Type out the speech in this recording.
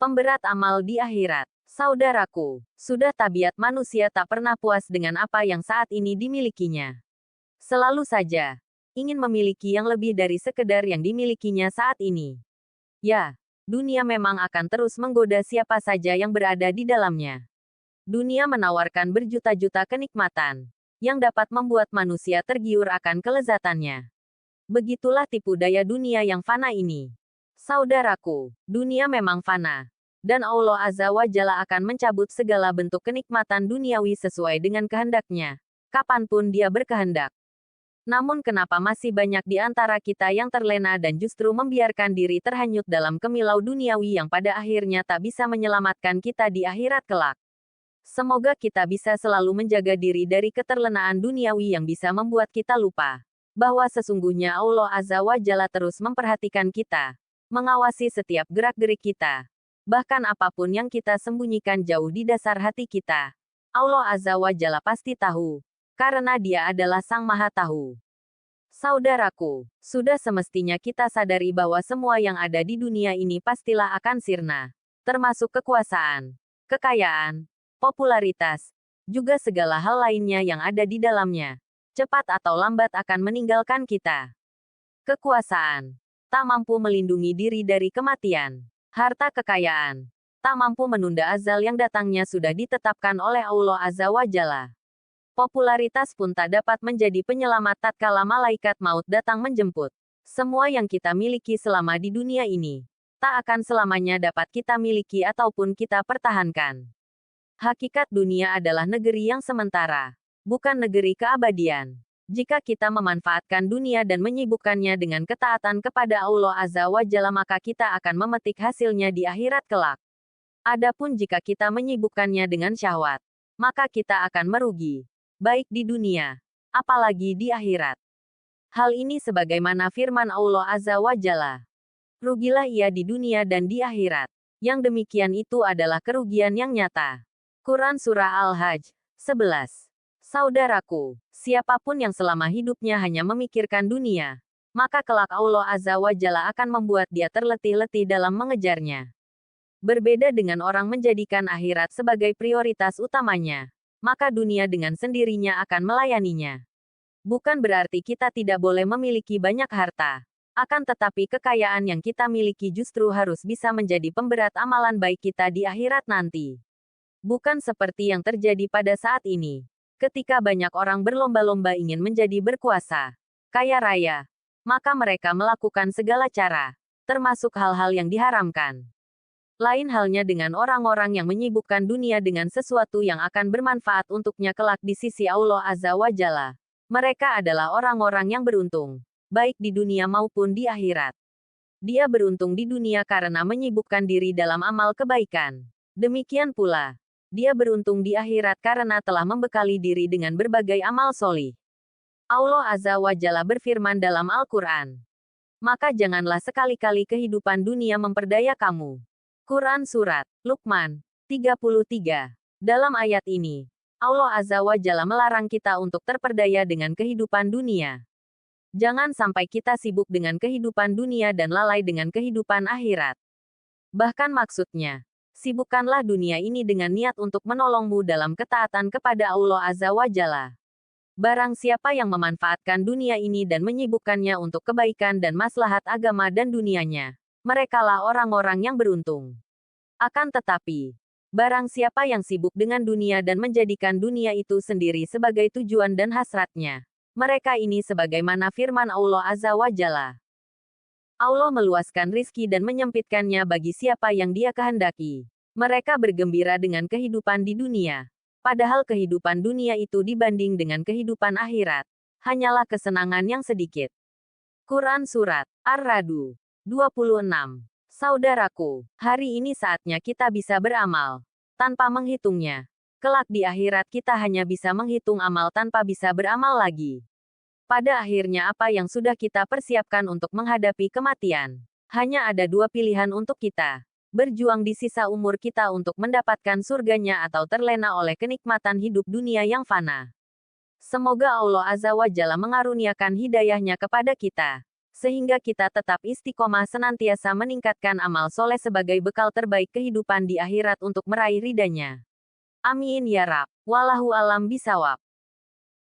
Pemberat amal di akhirat. Saudaraku, sudah tabiat manusia tak pernah puas dengan apa yang saat ini dimilikinya. Selalu saja ingin memiliki yang lebih dari sekedar yang dimilikinya saat ini. Ya, dunia memang akan terus menggoda siapa saja yang berada di dalamnya. Dunia menawarkan berjuta-juta kenikmatan yang dapat membuat manusia tergiur akan kelezatannya. Begitulah tipu daya dunia yang fana ini. Saudaraku, dunia memang fana. Dan Allah Azza wa Jalla akan mencabut segala bentuk kenikmatan duniawi sesuai dengan kehendaknya, kapanpun dia berkehendak. Namun kenapa masih banyak di antara kita yang terlena dan justru membiarkan diri terhanyut dalam kemilau duniawi yang pada akhirnya tak bisa menyelamatkan kita di akhirat kelak. Semoga kita bisa selalu menjaga diri dari keterlenaan duniawi yang bisa membuat kita lupa bahwa sesungguhnya Allah Azza wa Jalla terus memperhatikan kita, mengawasi setiap gerak-gerik kita. Bahkan apapun yang kita sembunyikan jauh di dasar hati kita, Allah Azza wa Jalla pasti tahu, karena Dia adalah Sang Maha Tahu. Saudaraku, sudah semestinya kita sadari bahwa semua yang ada di dunia ini pastilah akan sirna, termasuk kekuasaan, kekayaan, popularitas, juga segala hal lainnya yang ada di dalamnya. Cepat atau lambat akan meninggalkan kita. Kekuasaan tak mampu melindungi diri dari kematian. Harta kekayaan tak mampu menunda azal yang datangnya sudah ditetapkan oleh Allah Azza wa Jalla. Popularitas pun tak dapat menjadi penyelamat tatkala malaikat maut datang menjemput. Semua yang kita miliki selama di dunia ini tak akan selamanya dapat kita miliki ataupun kita pertahankan. Hakikat dunia adalah negeri yang sementara, bukan negeri keabadian. Jika kita memanfaatkan dunia dan menyibukkannya dengan ketaatan kepada Allah Azza wa Jalla, maka kita akan memetik hasilnya di akhirat kelak. Adapun jika kita menyibukkannya dengan syahwat, maka kita akan merugi, baik di dunia, apalagi di akhirat. Hal ini sebagaimana firman Allah Azza wa Jalla. Rugilah ia di dunia dan di akhirat. Yang demikian itu adalah kerugian yang nyata. Quran Surah Al-Hajj 11. Saudaraku, siapapun yang selama hidupnya hanya memikirkan dunia, maka kelak Allah Azza wa Jalla akan membuat dia terletih-letih dalam mengejarnya. Berbeda dengan orang menjadikan akhirat sebagai prioritas utamanya, maka dunia dengan sendirinya akan melayaninya. Bukan berarti kita tidak boleh memiliki banyak harta, akan tetapi kekayaan yang kita miliki justru harus bisa menjadi pemberat amalan baik kita di akhirat nanti. Bukan seperti yang terjadi pada saat ini. Ketika banyak orang berlomba-lomba ingin menjadi berkuasa, kaya raya, maka mereka melakukan segala cara, termasuk hal-hal yang diharamkan. Lain halnya dengan orang-orang yang menyibukkan dunia dengan sesuatu yang akan bermanfaat untuknya kelak di sisi Allah Azza wa Jalla. Mereka adalah orang-orang yang beruntung, baik di dunia maupun di akhirat. Dia beruntung di dunia karena menyibukkan diri dalam amal kebaikan. Demikian pula, dia beruntung di akhirat karena telah membekali diri dengan berbagai amal solih. Allah Azza wa Jalla berfirman dalam Al-Quran. Maka janganlah sekali-kali kehidupan dunia memperdaya kamu. Quran Surat Luqman 33. Dalam ayat ini, Allah Azza wa Jalla melarang kita untuk terperdaya dengan kehidupan dunia. Jangan sampai kita sibuk dengan kehidupan dunia dan lalai dengan kehidupan akhirat. Bahkan maksudnya, sibukkanlah dunia ini dengan niat untuk menolongmu dalam ketaatan kepada Allah Azza wa Jalla. Barang siapa yang memanfaatkan dunia ini dan menyibukkannya untuk kebaikan dan maslahat agama dan dunianya, merekalah orang-orang yang beruntung. Akan tetapi, barang siapa yang sibuk dengan dunia dan menjadikan dunia itu sendiri sebagai tujuan dan hasratnya, mereka ini sebagaimana firman Allah Azza wa Jalla. Allah meluaskan rizki dan menyempitkannya bagi siapa yang Dia kehendaki. Mereka bergembira dengan kehidupan di dunia. Padahal kehidupan dunia itu dibanding dengan kehidupan akhirat, hanyalah kesenangan yang sedikit. Quran Surat Ar-Ra'd 26. Saudaraku, hari ini saatnya kita bisa beramal tanpa menghitungnya. Kelak di akhirat kita hanya bisa menghitung amal tanpa bisa beramal lagi. Pada akhirnya apa yang sudah kita persiapkan untuk menghadapi kematian? Hanya ada dua pilihan untuk kita. Berjuang di sisa umur kita untuk mendapatkan surganya atau terlena oleh kenikmatan hidup dunia yang fana. Semoga Allah Azza wa Jalla mengaruniakan hidayahnya kepada kita. sehingga kita tetap istiqomah senantiasa meningkatkan amal soleh sebagai bekal terbaik kehidupan di akhirat untuk meraih ridhanya. Amin ya Rab. Wallahu alam bisawab.